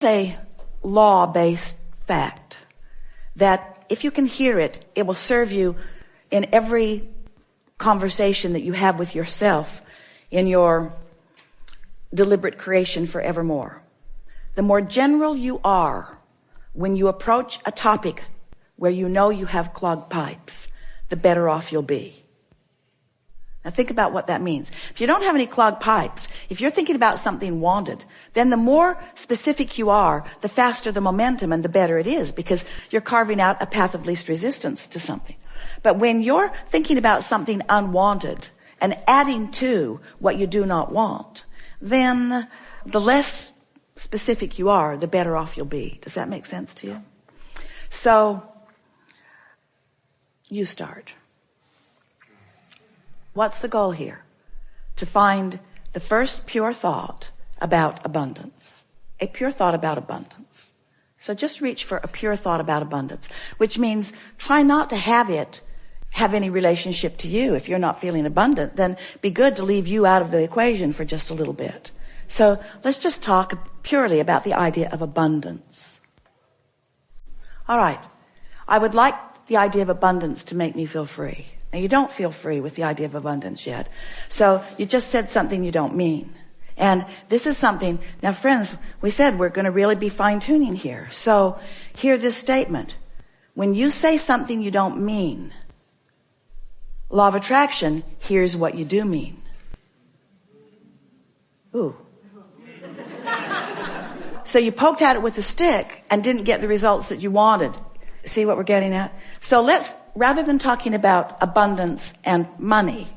a law-based fact that if you can hear it, it will serve you in every conversation that you have with yourself in your deliberate creation forevermore. The more general you are when you approach a topic where you know you have clogged pipes, the better off you'll be. Now think about what that means. If you don't have any clogged pipes, if you're thinking about something wanted, then the more specific you are, the faster the momentum and the better it is, because you're carving out a path of least resistance to something. But when you're thinking about something unwanted and adding to what you do not want, then the less specific you are, the better off you'll be. Does that make sense to you? So, you start. What's the goal here? To find the first pure thought about abundance. A pure thought about abundance. So just reach for a pure thought about abundance, which means try not to have it have any relationship to you. If you're not feeling abundant, then be good to leave you out of the equation for just a little bit. So let's just talk purely about the idea of abundance. All right. I would like the idea of abundance to make me feel free. Now, you don't feel free with the idea of abundance yet. So you just said something you don't mean. And this is something, now friends, we said we're going to really be fine-tuning here. So hear this statement. When you say something you don't mean, law of attraction, here's what you do mean. Ooh. So you poked at it with a stick and didn't get the results that you wanted. See what we're getting at? So let's, rather than talking about abundance and money,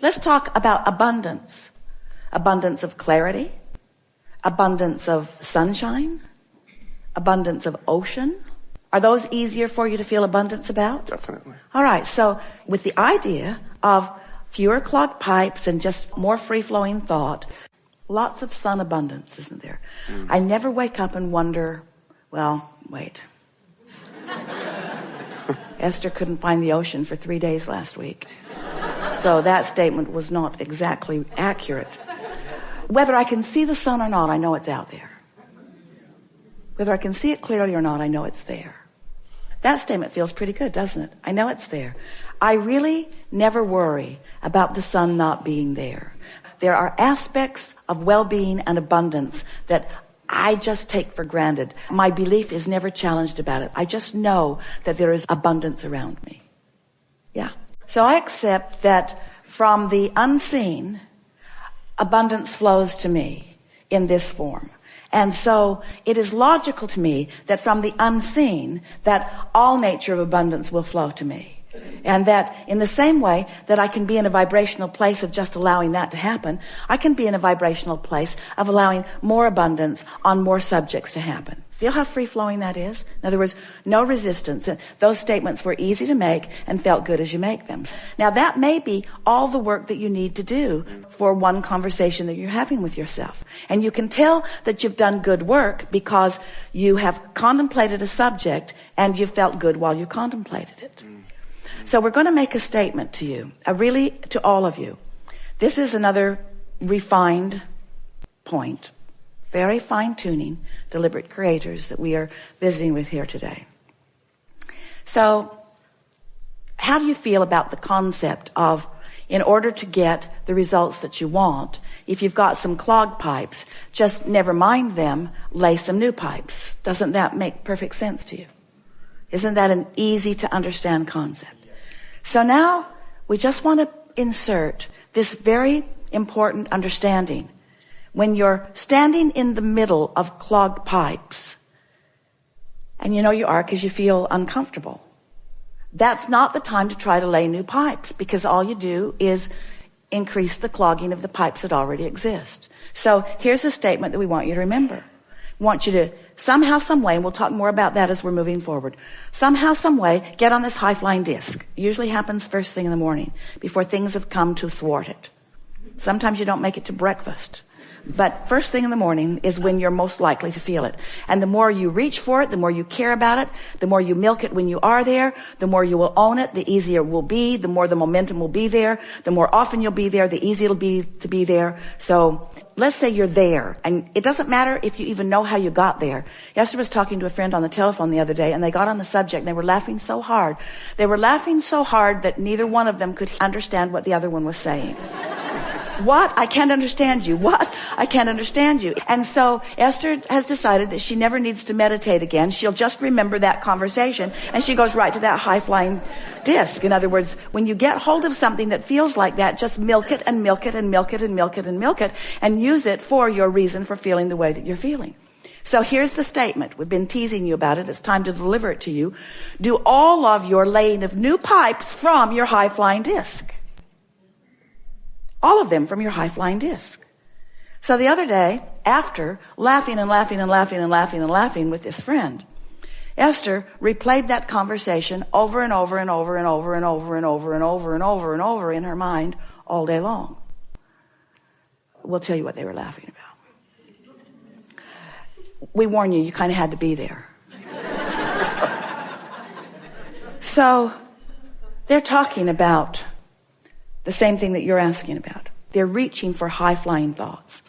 let's talk about abundance. Abundance of clarity, abundance of sunshine, abundance of ocean. Are those easier for you to feel abundance about? Definitely. All right. So with the idea of fewer clogged pipes and just more free-flowing thought, lots of sun abundance, isn't there? I never wake up and wonder, well, wait. Esther couldn't find the ocean for 3 days last week. So that statement was not exactly accurate. Whether I can see the sun or not, I know it's out there. Whether I can see it clearly or not, I know it's there. That statement feels pretty good, doesn't it? I know it's there. I really never worry about the sun not being there. There are aspects of well-being and abundance that I just take for granted. My belief is never challenged about it. I just know that there is abundance around me. Yeah. So I accept that from the unseen, abundance flows to me in this form. And so it is logical to me that from the unseen, that all nature of abundance will flow to me. And that in the same way that I can be in a vibrational place of just allowing that to happen, I can be in a vibrational place of allowing more abundance on more subjects to happen. Feel how free-flowing that is? In other words, no resistance. Those statements were easy to make and felt good as you make them. Now that may be all the work that you need to do for one conversation that you're having with yourself. And you can tell that you've done good work because you have contemplated a subject and you felt good while you contemplated it. So we're going to make a statement to you, really to all of you. This is another refined point, very fine-tuning, deliberate creators that we are visiting with here today. So how do you feel about the concept of, in order to get the results that you want, if you've got some clogged pipes, just never mind them, lay some new pipes? Doesn't that make perfect sense to you? Isn't that an easy to understand concept? So now we just want to insert this very important understanding. When you're standing in the middle of clogged pipes, and you know you are because you feel uncomfortable, that's not the time to try to lay new pipes, because all you do is increase the clogging of the pipes that already exist. So here's a statement that we want you to remember. We want you to somehow, some way, and we'll talk more about that as we're moving forward, somehow, some way, get on this high-flying disc. It usually happens first thing in the morning, before things have come to thwart it. Sometimes you don't make it to breakfast. But first thing in the morning is when you're most likely to feel it. And the more you reach for it, the more you care about it, the more you milk it when you are there, the more you will own it, the easier it will be, the more the momentum will be there, the more often you'll be there, the easier it'll be to be there. So let's say you're there, and it doesn't matter if you even know how you got there. Esther was talking to a friend on the telephone the other day, and they got on the subject, and they were laughing so hard. They were laughing so hard that neither one of them could understand what the other one was saying. What? I can't understand you. What? I can't understand you. And so Esther has decided that she never needs to meditate again. She'll just remember that conversation, and she goes right to that high-flying disc. In other words, when you get hold of something that feels like that, just milk it and milk it and milk it and milk it and milk it, and use it for your reason for feeling the way that you're feeling. So here's the statement. We've been teasing you about it. It's time to deliver it to you. Do all of your laying of new pipes from your high-flying disc. All of them from your high-flying disc. So the other day, after laughing and laughing and laughing and laughing and laughing with this friend, Esther replayed that conversation over and over and over and over and over and over and over and over and over in her mind all day long. We'll tell you what they were laughing about. We warn you, you kind of had to be there. So they're talking about the same thing that you're asking about. They're reaching for high-flying thoughts.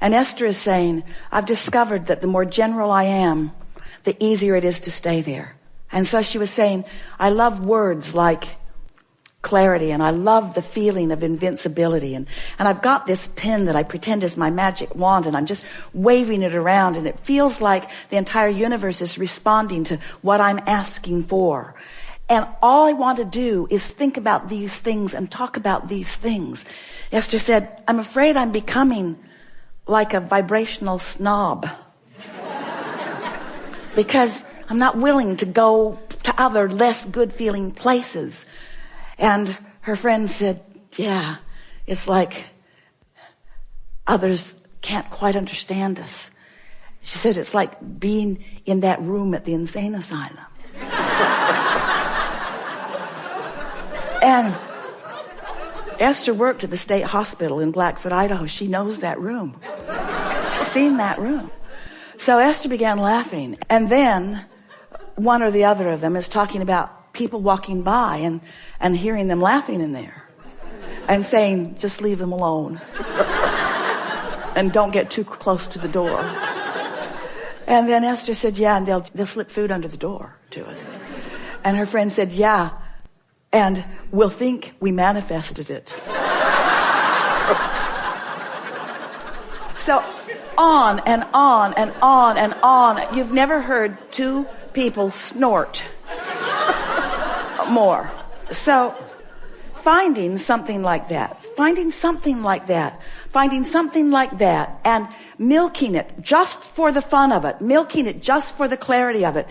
And Esther is saying, I've discovered that the more general I am, the easier it is to stay there. And so she was saying, I love words like clarity, and I love the feeling of invincibility. And I've got this pen that I pretend is my magic wand, and I'm just waving it around, and it feels like the entire universe is responding to what I'm asking for. And all I want to do is think about these things and talk about these things. Esther said, I'm afraid I'm becoming like a vibrational snob. Because I'm not willing to go to other less good feeling places. And her friend said, yeah, it's like others can't quite understand us. She said, it's like being in that room at the insane asylum. And Esther worked at the state hospital in Blackfoot, Idaho. She knows that room. She's seen that room. So Esther began laughing. And then one or the other of them is talking about people walking by and hearing them laughing in there and saying, just leave them alone. And don't get too close to the door. And then Esther said, yeah, and they'll slip food under the door to us. And her friend said, yeah, and we'll think we manifested it. So on and on and on and on. You've never heard two people snort more. So finding something like that, and milking it just for the fun of it, milking it just for the clarity of it,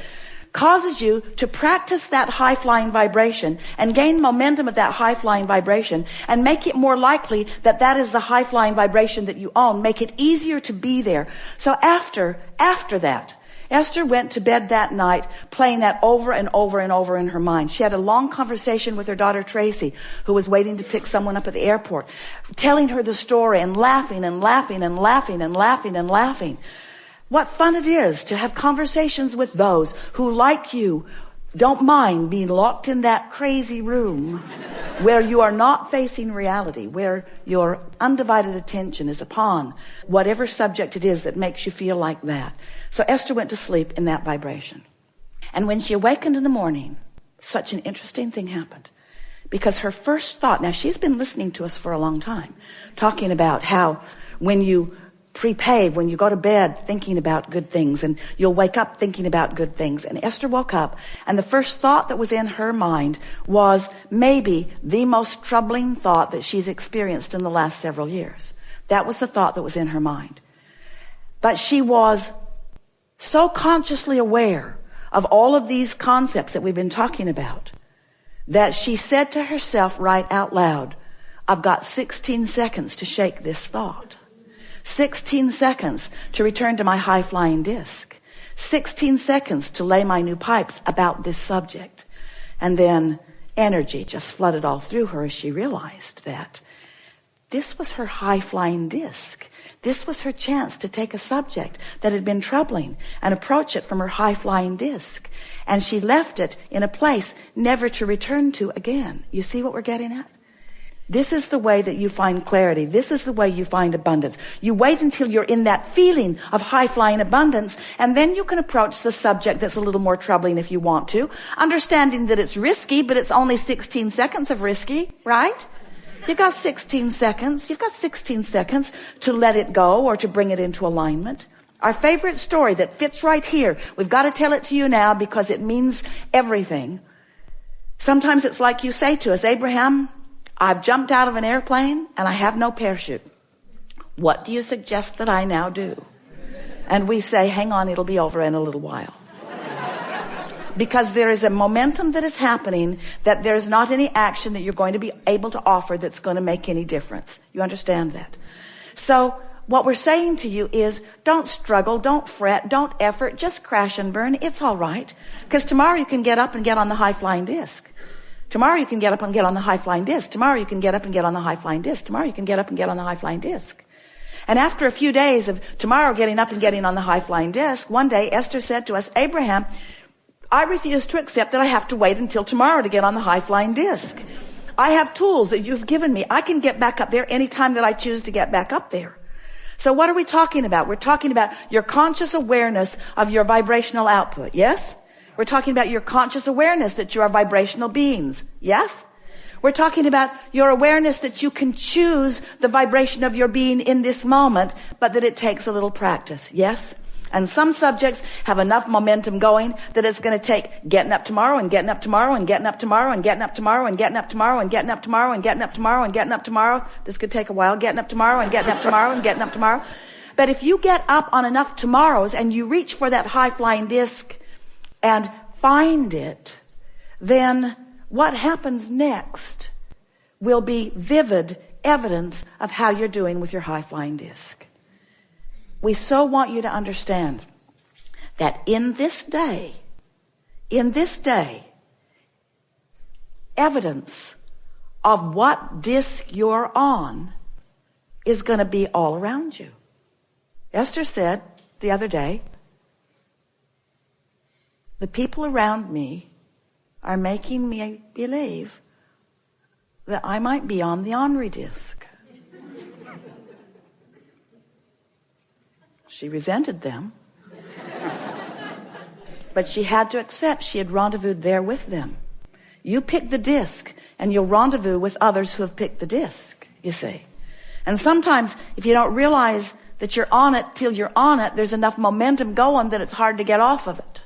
causes you to practice that high-flying vibration and gain momentum of that high-flying vibration and make it more likely that that is the high-flying vibration that you own. Make it easier to be there. So after that, Esther went to bed that night playing that over and over and over in her mind. She had a long conversation with her daughter Tracy, who was waiting to pick someone up at the airport, telling her the story and laughing and laughing and laughing and laughing and laughing. What fun it is to have conversations with those who, like you, don't mind being locked in that crazy room where you are not facing reality, where your undivided attention is upon whatever subject it is that makes you feel like that. So Esther went to sleep in that vibration. And when she awakened in the morning, such an interesting thing happened. Because her first thought, now she's been listening to us for a long time, talking about how when you pre-pave, when you go to bed thinking about good things, and you'll wake up thinking about good things. And Esther woke up, and the first thought that was in her mind was maybe the most troubling thought that she's experienced in the last several years. That was the thought that was in her mind. But she was so consciously aware of all of these concepts that we've been talking about that she said to herself right out loud, I've got 16 seconds to shake this thought. 16 seconds to return to my high-flying disc. 16 seconds to lay my new pipes about this subject. And then energy just flooded all through her as she realized that this was her high-flying disc. This was her chance to take a subject that had been troubling and approach it from her high-flying disc. And she left it in a place never to return to again. You see what we're getting at? This is the way that you find clarity. This is the way you find abundance. You wait until you're in that feeling of high-flying abundance, and then you can approach the subject that's a little more troubling if you want to, understanding that it's risky, but it's only 16 seconds of risky, right? You've got 16 seconds. You've got 16 seconds to let it go or to bring it into alignment. Our favorite story that fits right here. We've got to tell it to you now because it means everything. Sometimes it's like you say to us, Abraham, I've jumped out of an airplane and I have no parachute. What do you suggest that I now do? And we say, hang on, it'll be over in a little while. Because there is a momentum that is happening that there's not any action that you're going to be able to offer that's going to make any difference. You understand that? So what we're saying to you is don't struggle, don't fret, don't effort, just crash and burn. It's all right. Because tomorrow you can get up and get on the high-flying disc. Tomorrow you can get up and get on the high-flying disc. Tomorrow you can get up and get on the high-flying disc. Tomorrow you can get up and get on the high-flying disc. And after a few days of tomorrow getting up and getting on the high-flying disc, one day Esther said to us, Abraham, I refuse to accept that I have to wait until tomorrow to get on the high-flying disc. I have tools that you've given me. I can get back up there anytime that I choose to get back up there. So what are we talking about? We're talking about your conscious awareness of your vibrational output. Yes? We're talking about your conscious awareness that you are vibrational beings. Yes? We're talking about your awareness that you can choose the vibration of your being in this moment, but that it takes a little practice. Yes? And some subjects have enough momentum going that it's going to take getting up tomorrow and getting up tomorrow and getting up tomorrow and getting up tomorrow and getting up tomorrow and getting up tomorrow and getting up tomorrow and getting up tomorrow. This could take a while. Getting up tomorrow and getting up tomorrow and getting up tomorrow. But if you get up on enough tomorrows and you reach for that high-flying disc and find it, then what happens next will be vivid evidence of how you're doing with your high-flying disc. We so want you to understand that in this day, evidence of what disc you're on is going to be all around you. Esther said the other day, the people around me are making me believe that I might be on the ornery disc. She resented them, but she had to accept she had rendezvoused there with them. You pick the disc and you'll rendezvous with others who have picked the disc, you see. And sometimes if you don't realize that you're on it till you're on it, there's enough momentum going that it's hard to get off of it.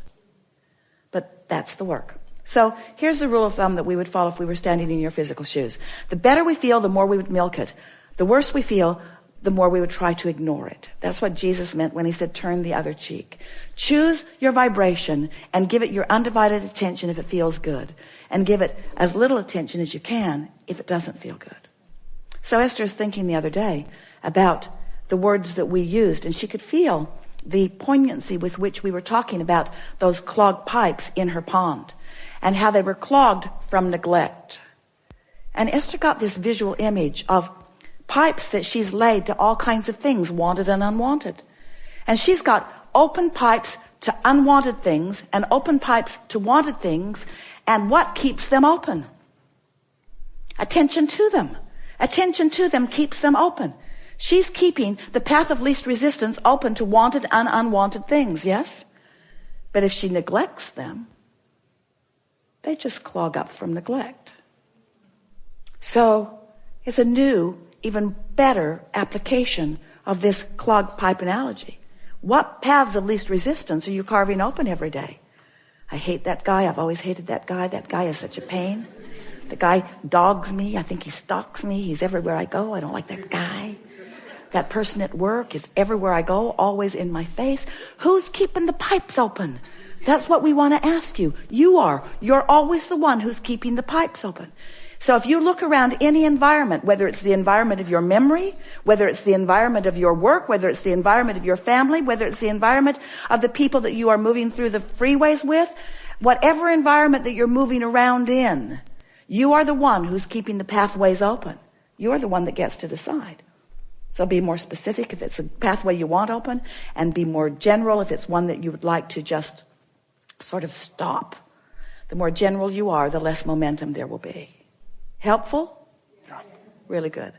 But that's the work. So here's the rule of thumb that we would follow if we were standing in your physical shoes. The better we feel, the more we would milk it. The worse we feel, the more we would try to ignore it. That's what Jesus meant when he said, turn the other cheek. Choose your vibration and give it your undivided attention if it feels good. And give it as little attention as you can if it doesn't feel good. So Esther was thinking the other day about the words that we used, and she could feel the poignancy with which we were talking about those clogged pipes in her pond and how they were clogged from neglect. And Esther got this visual image of pipes that she's laid to all kinds of things, wanted and unwanted. And she's got open pipes to unwanted things and open pipes to wanted things. And what keeps them open? Attention to them. Attention to them keeps them open. She's keeping the path of least resistance open to wanted and unwanted things, yes? But if she neglects them, they just clog up from neglect. So it's a new, even better application of this clogged pipe analogy. What paths of least resistance are you carving open every day? I hate that guy. I've always hated that guy. That guy is such a pain. The guy dogs me. I think he stalks me. He's everywhere I go. I don't like that guy. That person at work is everywhere I go, always in my face. Who's keeping the pipes open? That's what we want to ask you. You are. You're always the one who's keeping the pipes open. So if you look around any environment, whether it's the environment of your memory, whether it's the environment of your work, whether it's the environment of your family, whether it's the environment of the people that you are moving through the freeways with, whatever environment that you're moving around in, you are the one who's keeping the pathways open. You're the one that gets to decide. So be more specific if it's a pathway you want open, and be more general if it's one that you would like to just sort of stop. The more general you are, the less momentum there will be. Helpful? Yeah. Really good.